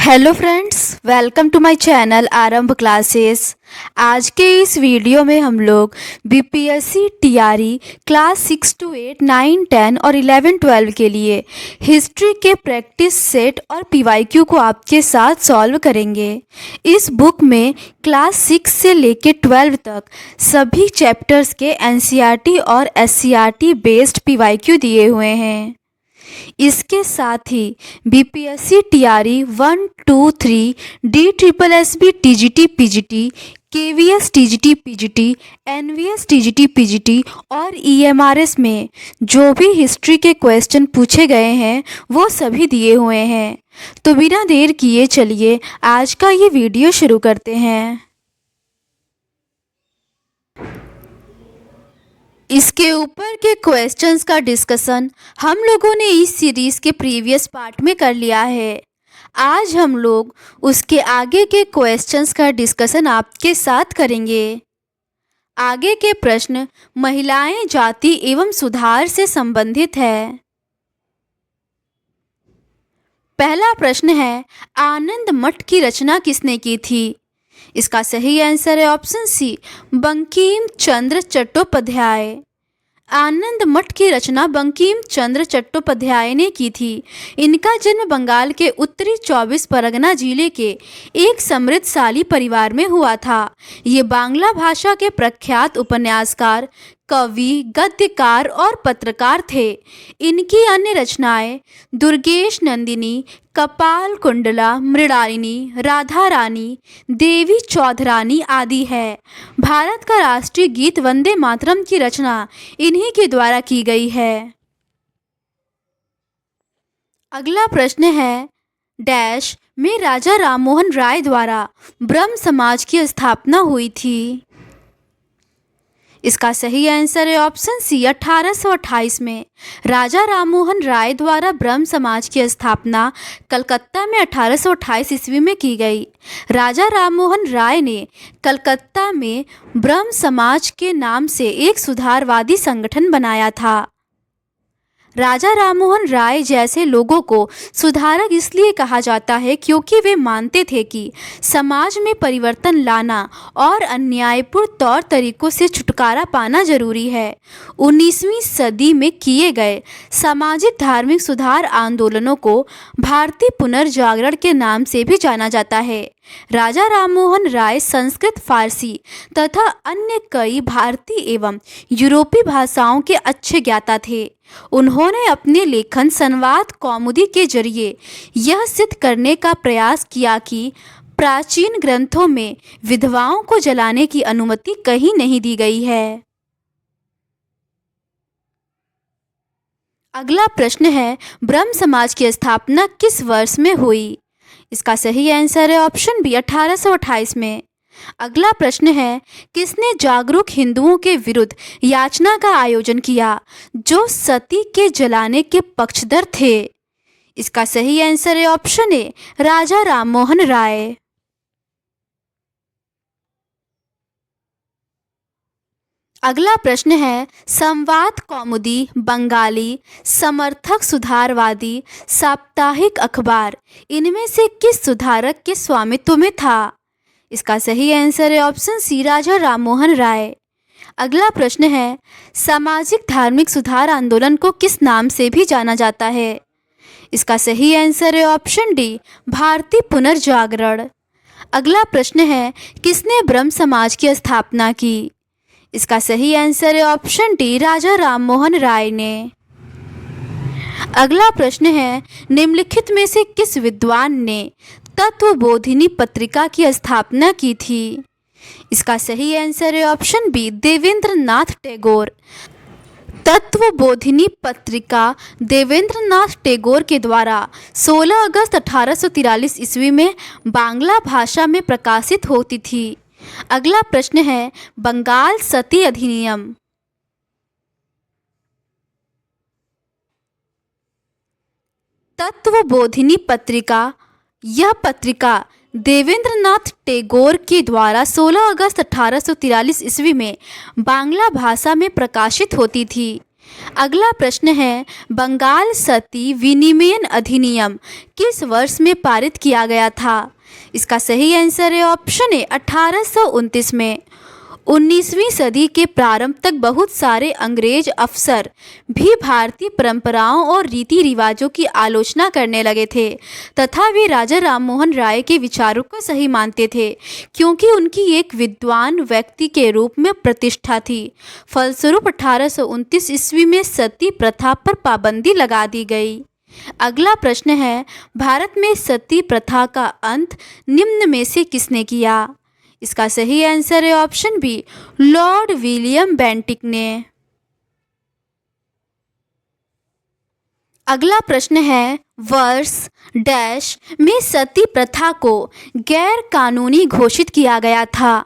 Hello friends, welcome to my channel Aarambh classes. आज के इस वीडियो में हम लोग बीपीएससी टीआरई क्लास 6 to 8, 9, 10 और 11, 12 के लिए हिस्ट्री के प्रैक्टिस सेट और पीवाईक्यू को आपके साथ सॉल्व करेंगे। इस बुक में क्लास 6 से लेके 12 तक सभी चैप्टर्स के एनसीईआरटी और एससीईआरटी बेस्ड पीवाईक्यू दिए हुए हैं। इसके साथ ही BPSC TRE 1, 2, 3, DSSB TGT PGT, KVS TGT PGT, NVS TGT PGT और ईएमआरएस में जो भी हिस्ट्री के क्वेश्चन पूछे गए हैं वो सभी दिए हुए हैं। तो बिना देर किए चलिए आज का ये वीडियो शुरू करते हैं। इसके ऊपर के क्वेश्चंस का डिस्कशन हम लोगों ने इस सीरीज़ के प्रीवियस पार्ट में कर लिया है। आज हम लोग उसके आगे के क्वेश्चंस का डिस्कशन आपके साथ करेंगे। आगे के प्रश्न महिलाएं जाति एवं सुधार से संबंधित है। पहला प्रश्न है, आनंद मठ की रचना किसने की थी? इसका सही आंसर है ऑप्शन सी, बंकिम चंद्र चट्टोपाध्याय। आनंद मठ की रचना बंकिम चंद्र चट्टोपाध्याय ने की थी। इनका जन्म बंगाल के उत्तरी 24 परगना जिले के एक समृद्धशाली परिवार में हुआ था। ये बांग्ला भाषा के प्रख्यात उपन्यासकार, कवि, गद्यकार और पत्रकार थे। इनकी अन्य रचनाएं दुर्गेश नंदिनी, कपाल कुंडला, मृणालिनी, राधा रानी, देवी चौधरानी आदि है। भारत का राष्ट्रीय गीत वंदे मातरम की रचना इन्हीं के द्वारा की गई है। अगला प्रश्न है, डैश में राजा राममोहन राय द्वारा ब्रह्म समाज की स्थापना हुई थी? इसका सही आंसर है ऑप्शन सी, 1828 में। राजा राममोहन राय द्वारा ब्रह्म समाज की स्थापना कलकत्ता में 1828 ईस्वी में की गई। राजा राममोहन राय ने कलकत्ता में ब्रह्म समाज के नाम से एक सुधारवादी संगठन बनाया था। राजा राममोहन राय जैसे लोगों को सुधारक इसलिए कहा जाता है क्योंकि वे मानते थे कि समाज में परिवर्तन लाना और अन्यायपूर्ण तौर तरीकों से छुटकारा पाना जरूरी है। 19वीं सदी में किए गए सामाजिक धार्मिक सुधार आंदोलनों को भारतीय पुनर्जागरण के नाम से भी जाना जाता है। राजा राममोहन राय संस्कृत, फारसी तथा अन्य कई भारतीय एवं यूरोपीय भाषाओं के अच्छे ज्ञाता थे। उन्होंने अपने लेखन संवाद कौमुदी के जरिए यह सिद्ध करने का प्रयास किया कि प्राचीन ग्रंथों में विधवाओं को जलाने की अनुमति कहीं नहीं दी गई है। अगला प्रश्न है, ब्रह्म समाज की स्थापना किस वर्ष में हुई? इसका सही आंसर है ऑप्शन बी, 1828 में। अगला प्रश्न है, किसने जागरूक हिंदुओं के विरुद्ध याचना का आयोजन किया जो सती के जलाने के पक्षधर थे? इसका सही आंसर है ऑप्शन ए, राजा राममोहन राय। अगला प्रश्न है, संवाद कौमुदी बंगाली समर्थक सुधारवादी साप्ताहिक अखबार इनमें से किस सुधारक के स्वामित्व में था? इसका सही आंसर है ऑप्शन सी, राजा राममोहन राय। अगला प्रश्न है, सामाजिक धार्मिक सुधार आंदोलन को किस नाम से भी जाना जाता है? इसका सही आंसर है ऑप्शन डी, भारतीय पुनर्जागरण। अगला प्रश्न है, किसने ब्रह्म समाज की स्थापना की? इसका सही आंसर है ऑप्शन डी, राजा राममोहन राय ने। अगला प्रश्न है, निम्नलिखित में से किस विद्वान ने तत्वबोधिनी पत्रिका की स्थापना की थी? इसका सही आंसर है ऑप्शन बी, देवेंद्रनाथ टैगोर। तत्वबोधिनी पत्रिका देवेंद्रनाथ टैगोर के द्वारा 16 अगस्त 1843 ईस्वी में बांग्ला भाषा में प्रकाशित होती थी। अगला प्रश्न है, बंगाल सती अधिनियम तत्वबोधिनी पत्रिका, यह पत्रिका देवेंद्रनाथ टैगोर के द्वारा 16 अगस्त 1843 ईस्वी में बांग्ला भाषा में प्रकाशित होती थी। अगला प्रश्न है, बंगाल सती विनिमयन अधिनियम किस वर्ष में पारित किया गया था? इसका सही आंसर है ऑप्शन ए 1829 में। 19वीं सदी के प्रारंभ तक बहुत सारे अंग्रेज अफसर भी भारतीय परंपराओं और रीति रिवाजों की आलोचना करने लगे थे तथा वे राजा राममोहन राय के विचारों को सही मानते थे क्योंकि उनकी एक विद्वान व्यक्ति के रूप में प्रतिष्ठा थी। फलस्वरूप 1829 ईस्वी में सती प्रथा पर पाबंदी लगा दी गई। अगला प्रश्न है, भारत में सती प्रथा का अंत निम्न में से किसने किया? इसका सही आंसर है option B, Lord William Bentinck ने। अगला प्रश्न है, वर्ष डैश में सती प्रथा को गैर कानूनी घोषित किया गया था?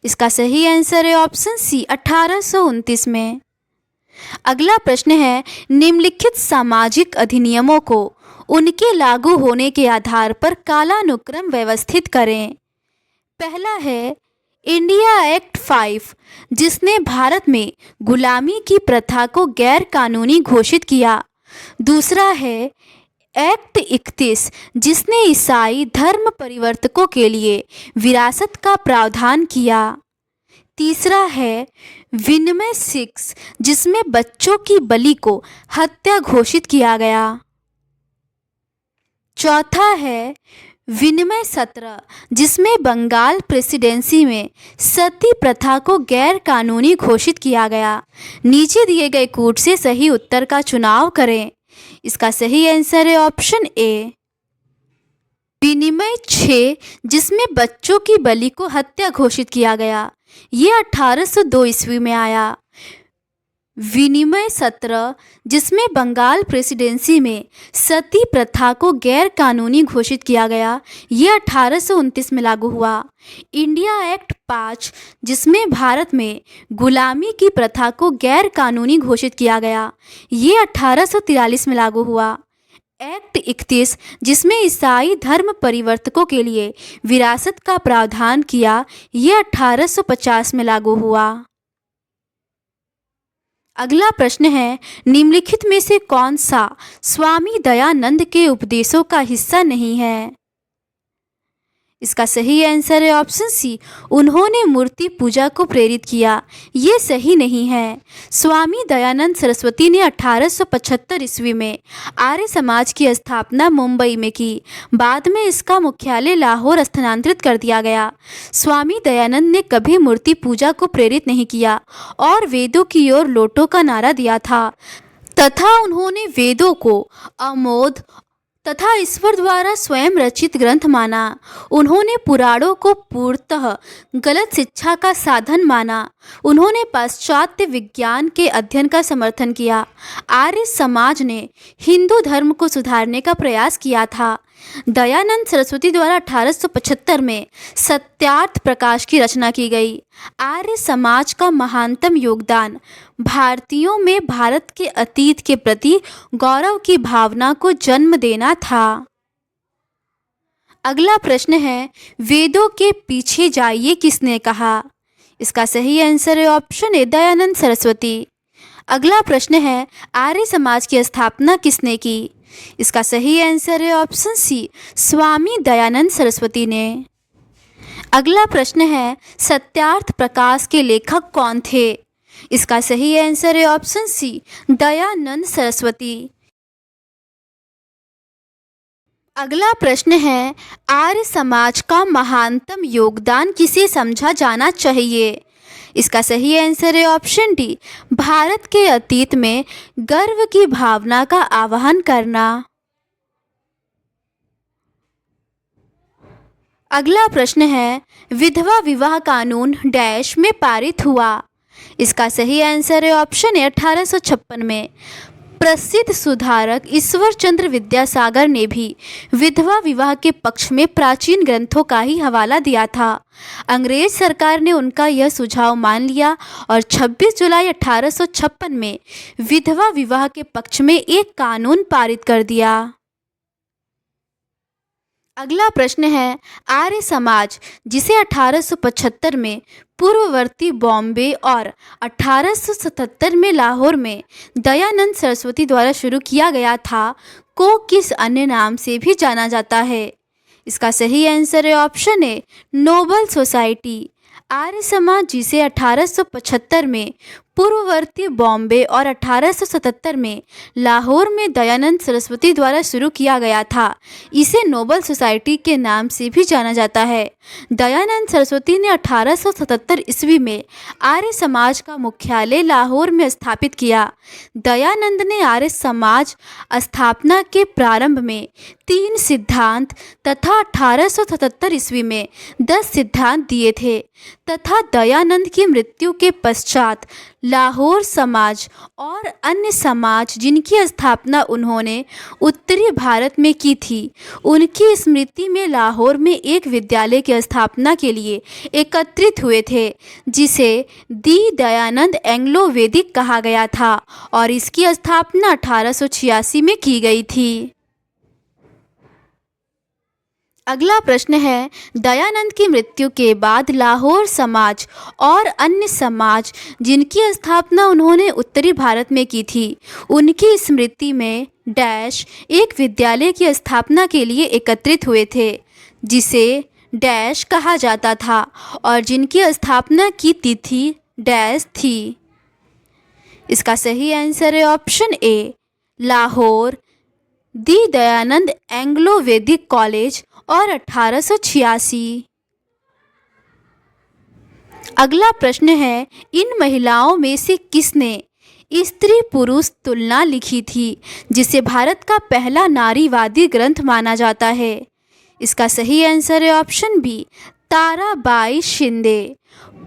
इसका सही आंसर है ऑप्शन सी 1829 में। अगला प्रश्न है, निम्नलिखित सामाजिक अधिनियमों को उनके लागू होने के आधार पर कालानुक्रम व्यवस्थित करें। पहला है इंडिया एक्ट 5 जिसने भारत में गुलामी की प्रथा को गैर कानूनी घोषित किया। दूसरा है एक्ट 31 जिसने ईसाई धर्म परिवर्तकों के लिए विरासत का प्रावधान किया। तीसरा है विनिमय 6 जिसमें बच्चों की बलि को हत्या घोषित किया गया। चौथा है विनिमय 17 जिसमें बंगाल प्रेसिडेंसी में सती प्रथा को गैर कानूनी घोषित किया गया। नीचे दिए गए कूट से सही उत्तर का चुनाव करें। इसका सही आंसर है ऑप्शन ए विनिमय 6 जिसमें बच्चों की बलि को हत्या घोषित किया गया। ये 1802 ईस्वी में आया। विनिमय 17 जिसमें बंगाल प्रेसिडेंसी में सती प्रथा को गैर कानूनी घोषित किया गया, ये 1829 में लागू हुआ। इंडिया एक्ट 5 जिसमें भारत में गुलामी की प्रथा को गैर कानूनी घोषित किया गया, ये 1843 में लागू हुआ। एक्ट 31 जिसमें ईसाई धर्म परिवर्तकों के लिए विरासत का प्रावधान किया, ये 1850 में लागू हुआ। अगला प्रश्न है, निम्नलिखित में से कौन सा स्वामी दयानंद के उपदेशों का हिस्सा नहीं है? इसका सही आंसर है ऑप्शन सी, उन्होंने मूर्ति पूजा को प्रेरित किया। ये सही नहीं है। स्वामी दयानंद सरस्वती ने 1875 ईस्वी में आर्य समाज की स्थापना मुंबई में की। बाद में इसका मुख्यालय लाहौर स्थानांतरित कर दिया गया। स्वामी दयानंद ने कभी मूर्ति पूजा को प्रेरित नहीं किया और वेदों की ओर लौटो का नारा दिया था तथा उन्होंने वेदों को अमोघ तथा ईश्वर द्वारा स्वयं रचित ग्रंथ माना। उन्होंने पुराणों को पूर्णतः गलत शिक्षा का साधन माना। उन्होंने पाश्चात्य विज्ञान के अध्ययन का समर्थन किया। आर्य समाज ने हिंदू धर्म को सुधारने का प्रयास किया था। दयानंद सरस्वती द्वारा 1875 में सत्यार्थ प्रकाश की रचना की गई। आर्य समाज का महानतम योगदान भारतीयों में भारत के अतीत के प्रति गौरव की भावना को जन्म देना था। अगला प्रश्न है, वेदों के पीछे जाइए किसने कहा? इसका सही आंसर है ऑप्शन ए दयानंद सरस्वती। अगला प्रश्न है, आर्य समाज की स्थापना किसने की? इसका सही आंसर है ऑप्शन सी, स्वामी दयानंद सरस्वती ने। अगला प्रश्न है, सत्यार्थ प्रकाश के लेखक कौन थे? इसका सही आंसर है ऑप्शन सी, दयानंद सरस्वती। अगला प्रश्न है, आर्य समाज का महानतम योगदान किसे समझा जाना चाहिए? इसका सही आंसर है ऑप्शन डी, भारत के अतीत में गर्व की भावना का आवाहन करना। अगला प्रश्न है, विधवा विवाह कानून डैश में पारित हुआ? इसका सही आंसर है ऑप्शन ए 1856 में। प्रसिद्ध सुधारक ईश्वर चंद्र विद्यासागर ने भी विधवा विवाह के पक्ष में प्राचीन ग्रंथों का ही हवाला दिया था। अंग्रेज सरकार ने उनका यह सुझाव मान लिया और 26 जुलाई 1856 में विधवा विवाह के पक्ष में एक कानून पारित कर दिया। अगला प्रश्न है, आर्य समाज जिसे 1875 में पूर्ववर्ती बॉम्बे और 1877 में लाहौर में दयानंद सरस्वती द्वारा शुरू किया गया था, को किस अन्य नाम से भी जाना जाता है? इसका सही आंसर है ऑप्शन ए, नोबल सोसाइटी। आर्य समाज जिसे 1875 में पूर्ववर्ती बॉम्बे और 1877 में लाहौर में दयानंद सरस्वती द्वारा शुरू किया गया था, इसे नोबल सोसाइटी के नाम से भी जाना जाता है। दयानंद सरस्वती ने 1877 ईस्वी में आर्य समाज का मुख्यालय लाहौर में स्थापित किया। दयानंद ने आर्य समाज स्थापना के प्रारंभ में 3 सिद्धांत तथा 1877 ईस्वी में 10 सिद्धांत दिए थे तथा दयानंद की मृत्यु के पश्चात लाहौर समाज और अन्य समाज जिनकी स्थापना उन्होंने उत्तरी भारत में की थी, उनकी स्मृति में लाहौर में एक विद्यालय की स्थापना के लिए एकत्रित हुए थे, जिसे दी दयानंद एंग्लो वैदिक कहा गया था और इसकी स्थापना 1886 में की गई थी। अगला प्रश्न है, दयानंद की मृत्यु के बाद लाहौर समाज और अन्य समाज जिनकी स्थापना उन्होंने उत्तरी भारत में की थी, उनकी स्मृति में डैश एक विद्यालय की स्थापना के लिए एकत्रित हुए थे, जिसे डैश कहा जाता था और जिनकी स्थापना की तिथि डैश थी। इसका सही आंसर है ऑप्शन ए, लाहौर दी दयानंद एंग्लो वैदिक कॉलेज और 1886। अगला प्रश्न है, इन महिलाओं में से किसने स्त्री पुरुष तुलना लिखी थी, जिसे भारत का पहला नारीवादी ग्रंथ माना जाता है? इसका सही आंसर है ऑप्शन बी, ताराबाई शिंदे।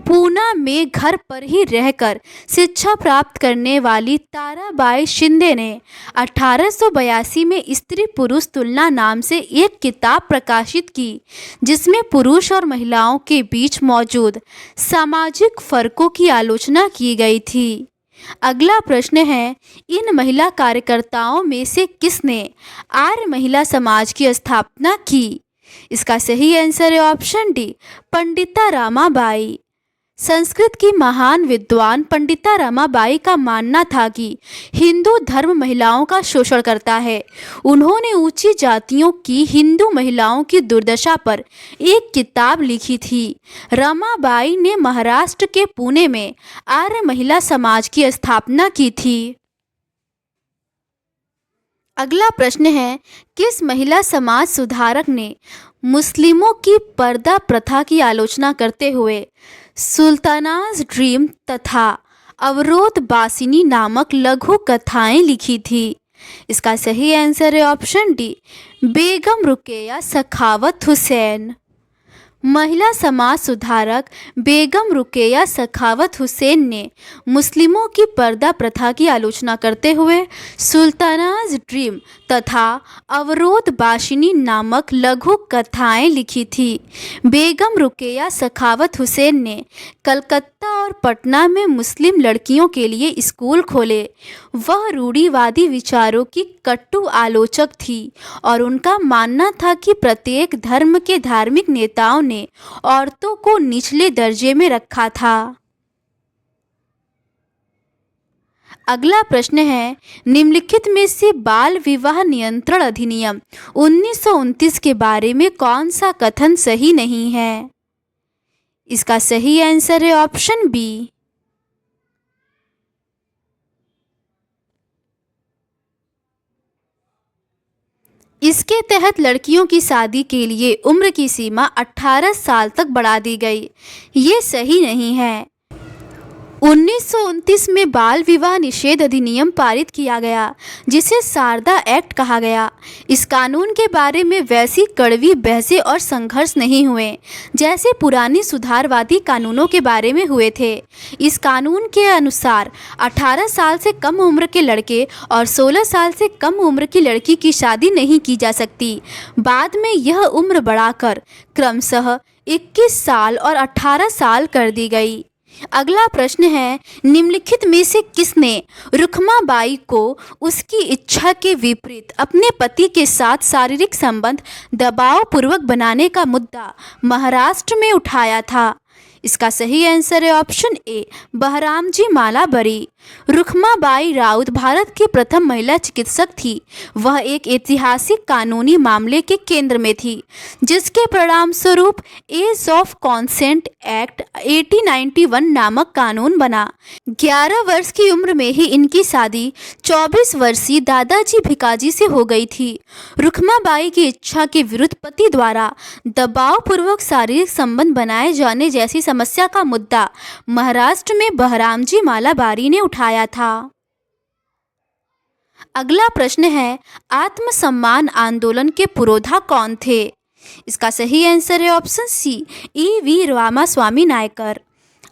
पूना में घर पर ही रहकर शिक्षा प्राप्त करने वाली ताराबाई शिंदे ने 1882 में स्त्री पुरुष तुलना नाम से एक किताब प्रकाशित की, जिसमें पुरुष और महिलाओं के बीच मौजूद सामाजिक फर्कों की आलोचना की गई थी। अगला प्रश्न है, इन महिला कार्यकर्ताओं में से किसने आर्य महिला समाज की स्थापना की? इसका सही आंसर है ऑप्शन डी, पंडिता रमाबाई। संस्कृत की महान विद्वान पंडिता रमाबाई का मानना था कि हिंदू धर्म महिलाओं का शोषण करता है। उन्होंने ऊंची जातियों की हिंदू महिलाओं की दुर्दशा पर एक किताब लिखी थी। रमाबाई ने महाराष्ट्र के पुणे में आर्य महिला समाज की स्थापना की थी। अगला प्रश्न है, किस महिला समाज सुधारक ने मुस्लिमों की पर्दा प्रथा की आलोचना करते हुए सुल्तानाज ड्रीम तथा अवरोध बासिनी नामक लघु कथाएं लिखी थी? इसका सही आंसर है ऑप्शन डी, बेगम रुकैया सखावत हुसैन। महिला समाज सुधारक बेगम रुकैया सखावत हुसैन ने मुस्लिमों की पर्दा प्रथा की आलोचना करते हुए सुल्तानाज ड्रीम तथा अवरोध बाशिनी नामक लघु कथाएं लिखी थी। बेगम रुकैया सखावत हुसैन ने कलकत्ता और पटना में मुस्लिम लड़कियों के लिए स्कूल खोले। वह रूढ़िवादी विचारों की कट्टु आलोचक थी और उनका मानना था कि प्रत्येक धर्म के धार्मिक नेताओं ने औरतों को निचले दर्जे में रखा था। अगला प्रश्न है, निम्नलिखित में से बाल विवाह नियंत्रण अधिनियम 1929 के बारे में कौन सा कथन सही नहीं है? इसका सही आंसर है ऑप्शन बी। इसके तहत लड़कियों की शादी के लिए उम्र की सीमा 18 साल तक बढ़ा दी गई। ये सही नहीं है। 1929 में बाल विवाह निषेध अधिनियम पारित किया गया, जिसे शारदा एक्ट कहा गया। इस कानून के बारे में वैसी कड़वी बहसें और संघर्ष नहीं हुए जैसे पुरानी सुधारवादी कानूनों के बारे में हुए थे। इस कानून के अनुसार 18 साल से कम उम्र के लड़के और 16 साल से कम उम्र की लड़की की शादी नहीं की जा सकती। बाद में यह उम्र बढ़ाकर क्रमशः 21 साल और 18 साल कर दी गई। अगला प्रश्न है, निम्नलिखित में से किसने रुखमाबाई को उसकी इच्छा के विपरीत अपने पति के साथ शारीरिक संबंध दबाव पूर्वक बनाने का मुद्दा महाराष्ट्र में उठाया था? इसका सही आंसर है ऑप्शन ए, बहरामजी मालाबरी। रुखमाबाई राउत भारत की प्रथम महिला चिकित्सक थी। वह एक ऐतिहासिक कानूनी मामले के केंद्र में थी, जिसके परिणाम स्वरूप एज ऑफ कॉन्सेंट एक्ट 1891 नामक कानून बना। 11 वर्ष की उम्र में ही इनकी शादी 24 वर्षीय दादाजी भिकाजी से हो गई थी। रुखमाबाई की इच्छा के विरुद्ध पति द्वारा दबाव पूर्वक शारीरिक संबंध बनाए जाने जैसी समस्या का मुद्दा महाराष्ट्र में बहरामजी मालाबारी ने उठाया था। अगला प्रश्न है, आत्मसम्मान आंदोलन के पुरोधा कौन थे? इसका सही आंसर है ऑप्शन सी, ई.वी. रामास्वामी नायकर।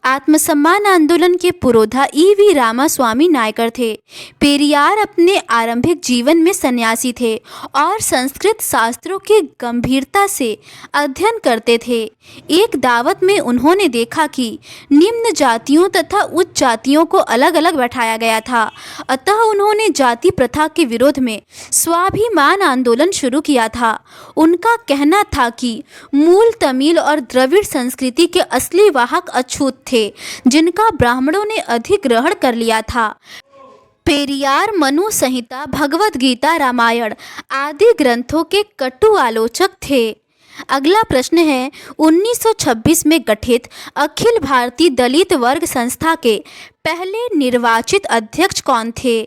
आत्मसम्मान आंदोलन के पुरोधा ई.वी. रामास्वामी नायकर थे। पेरियार अपने आरंभिक जीवन में सन्यासी थे और संस्कृत शास्त्रों के गंभीरता से अध्ययन करते थे। एक दावत में उन्होंने देखा कि निम्न जातियों तथा उच्च जातियों को अलग अलग बैठाया गया था, अतः उन्होंने जाति प्रथा के विरोध में स्वाभिमान आंदोलन शुरू किया था। उनका कहना था कि मूल तमिल और द्रविड़ संस्कृति के असली वाहक अछूत थे, जिनका ब्राह्मणों ने अधिग्रहण कर लिया था। पेरियार मनु संहिता, भगवद गीता, रामायण आदि ग्रंथों के कटु आलोचक थे। अगला प्रश्न है, 1926 में गठित अखिल भारतीय दलित वर्ग संस्था के पहले निर्वाचित अध्यक्ष कौन थे?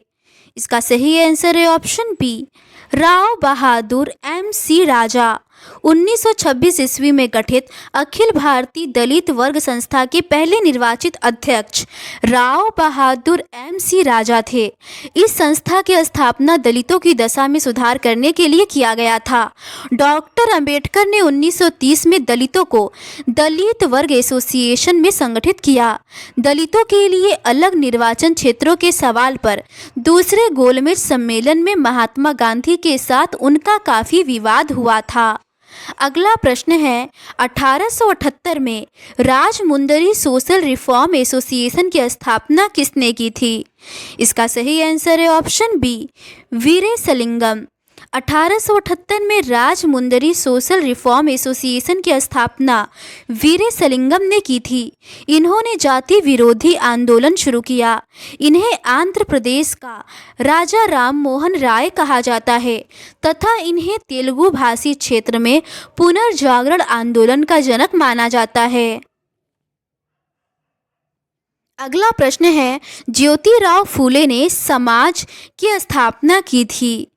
इसका सही आंसर है option B, Rao Bahadur M.C. राजा। 1926 ईस्वी में गठित अखिल भारतीय दलित वर्ग संस्था के पहले निर्वाचित अध्यक्ष राव बहादुर M.C. राजा थे। इस संस्था की स्थापना दलितों की दशा में सुधार करने के लिए किया गया था। डॉक्टर अंबेडकर ने 1930 में दलितों को दलित वर्ग एसोसिएशन में संगठित किया। दलितों के लिए अलग निर्वाचन क्षेत्रों के सवाल पर दूसरे गोलमेज सम्मेलन में महात्मा गांधी के साथ उनका काफ़ी विवाद हुआ था। अगला प्रश्न है, 1878 में राजमुंदरी सोशल रिफॉर्म एसोसिएशन की स्थापना किसने की थी? इसका सही आंसर है ऑप्शन बी, वीरेशलिंगम। 1878 में राजमुंदरी सोशल रिफॉर्म एसोसिएशन की स्थापना वीरेशलिंगम ने की थी। इन्होंने जाति विरोधी आंदोलन शुरू किया। इन्हें आंध्र प्रदेश का राजा राम मोहन राय कहा जाता है तथा इन्हें तेलुगु भाषी क्षेत्र में पुनर्जागरण आंदोलन का जनक माना जाता है। अगला प्रश्न है, ज्योतिराव फूले ने समाज की स्थापना की थी।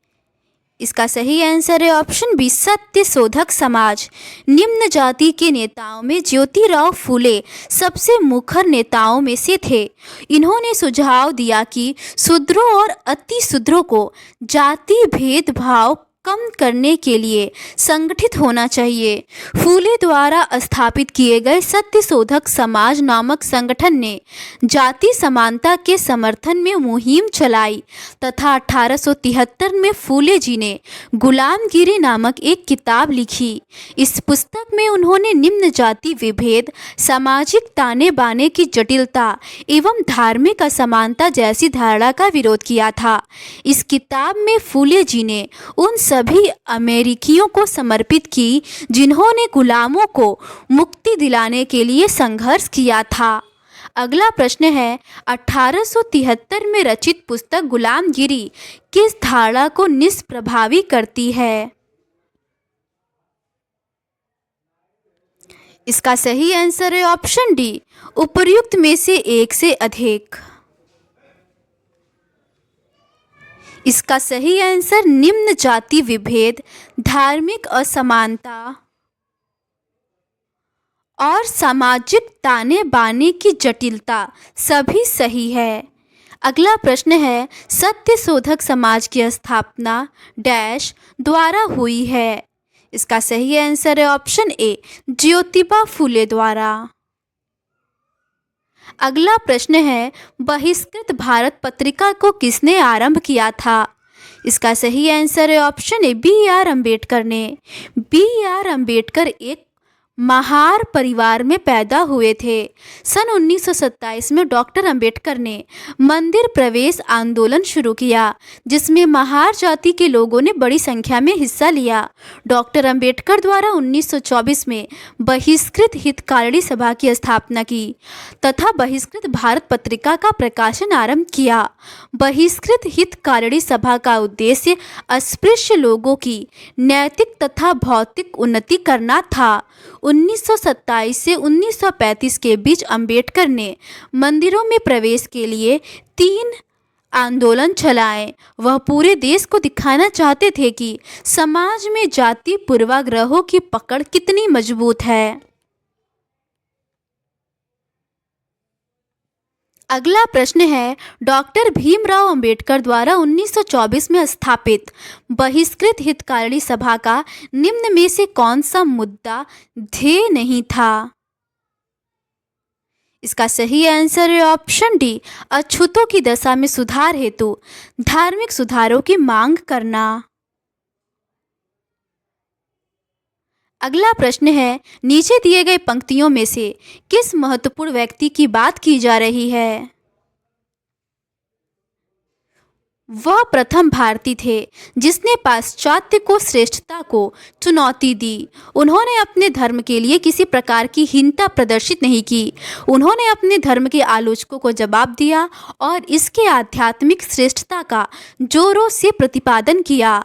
इसका सही आंसर है ऑप्शन बी, सत्यशोधक समाज। निम्न जाति के नेताओं में ज्योतिराव फूले सबसे मुखर नेताओं में से थे। इन्होंने सुझाव दिया कि शूद्रों और अति शूद्रों को जाति भेदभाव कम करने के लिए संगठित होना चाहिए। फूले द्वारा स्थापित किए गए सत्यशोधक समाज नामक संगठन ने जाति समानता के समर्थन में मुहिम चलाई तथा 1873 में फूले जी ने गुलामगिरी नामक एक किताब लिखी। इस पुस्तक में उन्होंने निम्न जाति विभेद, सामाजिक ताने बाने की जटिलता एवं धार्मिक असमानता जैसी धारणा का विरोध किया था। इस किताब में फूले जी ने उन सभी अमेरिकियों को समर्पित की जिन्होंने गुलामों को मुक्ति दिलाने के लिए संघर्ष किया था। अगला प्रश्न है, 1873 में रचित पुस्तक गुलामगिरी किस धारणा को निष्प्रभावी करती है? इसका सही आंसर है ऑप्शन डी, उपर्युक्त में से एक से अधिक। इसका सही आंसर निम्न जाति विभेद, धार्मिक असमानता और सामाजिक ताने बाने की जटिलता सभी सही है। अगला प्रश्न है, सत्यशोधक समाज की स्थापना डैश द्वारा हुई है। इसका सही आंसर है ऑप्शन ए, ज्योतिबा फूले द्वारा। अगला प्रश्न है, बहिष्कृत भारत पत्रिका को किसने आरंभ किया था? इसका सही आंसर है option A, B R Ambedkar ने। बी आर अम्बेडकर एक महार परिवार में पैदा हुए थे। सन 1927 में डॉक्टर अंबेडकर ने मंदिर प्रवेश आंदोलन शुरू किया, जिसमें महार जाति के लोगों ने बड़ी संख्या में हिस्सा लिया। डॉक्टर अंबेडकर द्वारा 1924 में बहिष्कृत हितकारिणी सभा की स्थापना की तथा बहिष्कृत भारत पत्रिका का प्रकाशन आरंभ किया। बहिष्कृत हितकारिणी सभा का उद्देश्य अस्पृश्य लोगों की नैतिक तथा भौतिक उन्नति करना था। 1927 से 1935 के बीच अंबेडकर ने मंदिरों में प्रवेश के लिए 3 आंदोलन चलाए। वह पूरे देश को दिखाना चाहते थे कि समाज में जाति पूर्वाग्रहों की पकड़ कितनी मजबूत है। अगला प्रश्न है, डॉक्टर भीमराव अंबेडकर द्वारा 1924 में स्थापित बहिष्कृत हितकारिणी सभा का निम्न में से कौन सा मुद्दा ध्येय नहीं था? इसका सही आंसर है ऑप्शन डी, अछूतों की दशा में सुधार हेतु धार्मिक सुधारों की मांग करना। अगला प्रश्न है, नीचे दिए गए पंक्तियों में से किस महत्वपूर्ण व्यक्ति की बात की जा रही है? वह प्रथम भारतीय थे जिसने पाश्चात्य को श्रेष्ठता को चुनौती दी। उन्होंने अपने धर्म के लिए किसी प्रकार की हीनता प्रदर्शित नहीं की। उन्होंने अपने धर्म के आलोचकों को जवाब दिया और इसके आध्यात्मिक श्रेष्ठता का जोरों से प्रतिपादन किया।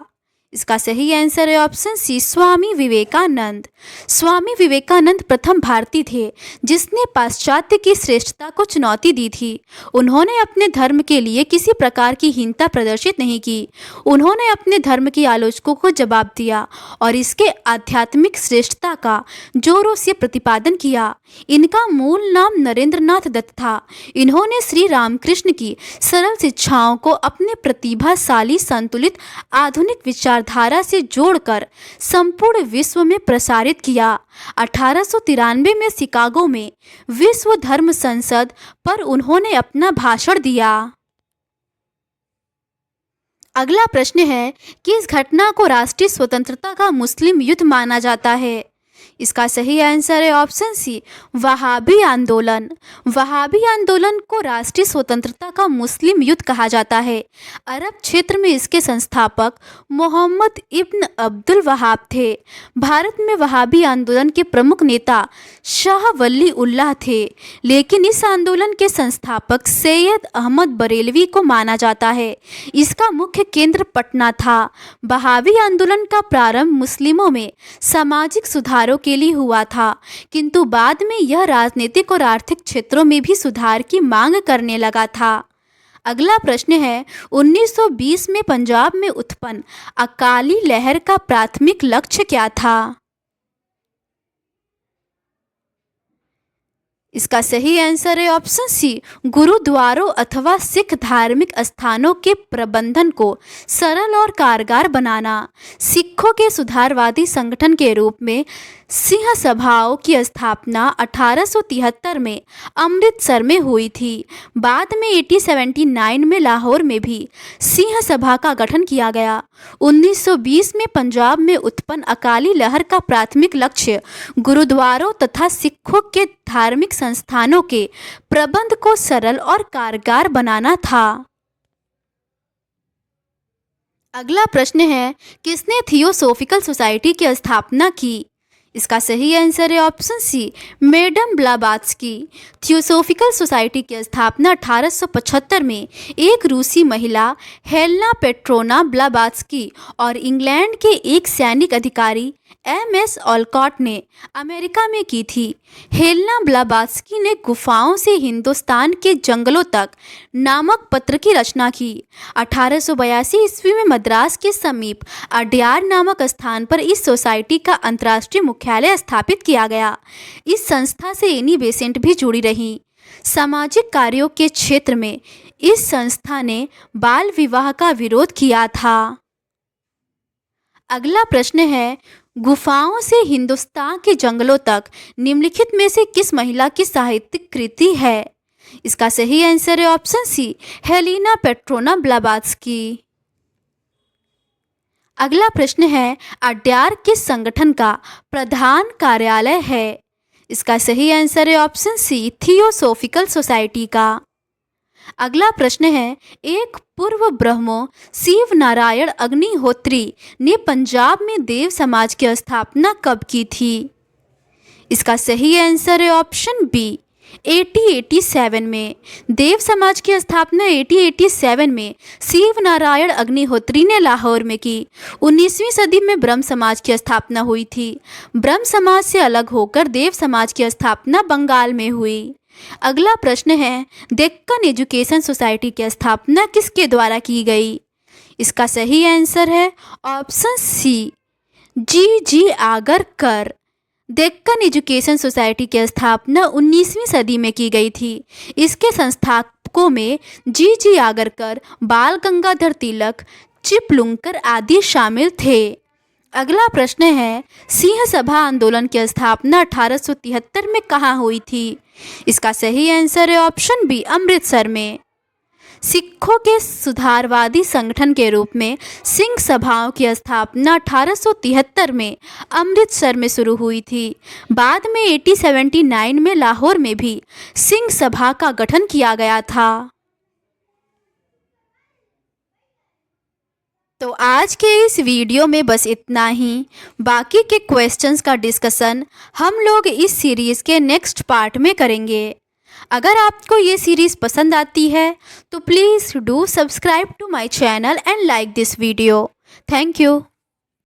इसका सही आंसर है ऑप्शन सी, स्वामी विवेकानंद। स्वामी विवेकानंद प्रथम भारतीय थे जिसने पाश्चात्य की श्रेष्ठता को चुनौती दी थी। उन्होंने अपने धर्म के लिए किसी प्रकार की हीनता प्रदर्शित नहीं की। उन्होंने अपने धर्म के आलोचकों को जवाब दिया और इसके आध्यात्मिक श्रेष्ठता का जोरों से प्रतिपादन किया। इनका मूल नाम नरेंद्र नाथ दत्त था। इन्होंने श्री रामकृष्ण की सरल शिक्षाओं को अपने प्रतिभाशाली संतुलित आधुनिक विचारधारा से जोड़कर संपूर्ण विश्व में प्रसारित किया। 1893 में शिकागो में विश्व धर्म संसद पर उन्होंने अपना भाषण दिया। अगला प्रश्न है, किस घटना को राष्ट्रीय स्वतंत्रता का मुस्लिम युद्ध माना जाता है? इसका सही आंसर है ऑप्शन सी, वहाबी आंदोलन। वहाबी आंदोलन को राष्ट्रीय स्वतंत्रता का मुस्लिम युद्ध कहा जाता है। अरब क्षेत्र में इसके संस्थापक मोहम्मद इब्न अब्दुल वहाब थे। भारत में वहाबी आंदोलन के प्रमुख नेता शाह वली उल्लाह थे, लेकिन इस आंदोलन के संस्थापक सैयद अहमद बरेलवी को माना जाता है। इसका मुख्य केंद्र पटना था। वहाबी आंदोलन का प्रारंभ मुस्लिमों में सामाजिक सुधारों के लिए हुआ था, किंतु बाद में यह राजनीतिक और आर्थिक क्षेत्रों में भी सुधार की मांग करने लगा था। अगला प्रश्न है, 1920 में पंजाब में उत्पन्न अकाली लहर का प्राथमिक लक्ष्य क्या था? इसका सही आंसर है ऑप्शन सी, गुरुद्वारों अथवा सिख धार्मिक स्थानों के प्रबंधन को सरल और कारगर बनाना। सिखों के सुधारवादी संगठन के रूप में सिंह सभाओं की स्थापना 1873 में अमृतसर में हुई थी। बाद में 1879 में लाहौर में भी सिंह सभा का गठन किया गया। 1920 में पंजाब में उत्पन्न अकाली लहर का प्राथमिक लक्ष्य गुरुद्वारों तथा सिखों के धार्मिक संस्थानों के प्रबंध को सरल और कारगर बनाना था। अगला प्रश्न है, किसने थियोसॉफिकल सोसाइटी की स्थापना की? इसका सही आंसर है option C, madam Blavatsky. Theosophical society की स्थापना 1875 में एक रूसी महिला हेलेना पेट्रोना ब्लावात्स्की और इंग्लैंड के एक सैनिक अधिकारी एम.एस. ऑलकॉट ने अमेरिका में की थी। हेलेना ब्लावात्स्की ने गुफाओं से हिंदुस्तान के जंगलों तक नामक पत्र की रचना की। 1882 ईस्वी में मद्रास के समीप अड्यार नामक स्थान पर इस सोसाइटी का अंतर्राष्ट्रीय मुख्यालय स्थापित किया गया। इस संस्था से एनी बेसेंट भी जुड़ी रही। सामाजिक कार्यों के क्षेत्र में इस संस्था ने बाल विवाह का विरोध किया था। अगला प्रश्न है, गुफाओं से हिंदुस्तान के जंगलों तक निम्नलिखित में से किस महिला की साहित्यिक कृति है? इसका सही आंसर है ऑप्शन सी, हेलेना पेट्रोना ब्लावात्स्की। अगला प्रश्न है, अड्यार किस संगठन का प्रधान कार्यालय है? इसका सही आंसर है ऑप्शन सी, थियोसोफिकल सोसाइटी का। अगला प्रश्न है, एक पूर्व ब्रह्मो शिव नारायण अग्निहोत्री ने पंजाब में देव समाज की स्थापना कब की थी? इसका सही आंसर है ऑप्शन बी, 1887 में। देव समाज की स्थापना 1887 में शिव नारायण अग्निहोत्री ने लाहौर में की। 19वीं सदी में ब्रह्म समाज की स्थापना हुई थी। ब्रह्म समाज से अलग होकर देव समाज की स्थापना बंगाल में हुई। अगला प्रश्न है, डेक्कन एजुकेशन सोसाइटी की स्थापना किसके द्वारा की गई? इसका सही आंसर है ऑप्शन सी, जी आगरकर। डेक्कन एजुकेशन सोसाइटी की स्थापना 19वीं सदी में की गई थी। इसके संस्थापकों में जी आगरकर, बाल गंगाधर तिलक, चिपलुंकर आदि शामिल थे। अगला प्रश्न है, सिंह सभा आंदोलन की स्थापना 1873 में कहाँ हुई थी? इसका सही आंसर है ऑप्शन बी, अमृतसर में। सिखों के सुधारवादी संगठन के रूप में सिंह सभाओं की स्थापना 1873 में अमृतसर में शुरू हुई थी। बाद में 1879 में लाहौर में भी सिंह सभा का गठन किया गया था। तो आज के इस वीडियो में बस इतना ही। बाकी के क्वेश्चंस का डिस्कशन हम लोग इस सीरीज़ के नेक्स्ट पार्ट में करेंगे। अगर आपको ये सीरीज़ पसंद आती है तो please do subscribe to my channel and like this video. Thank you.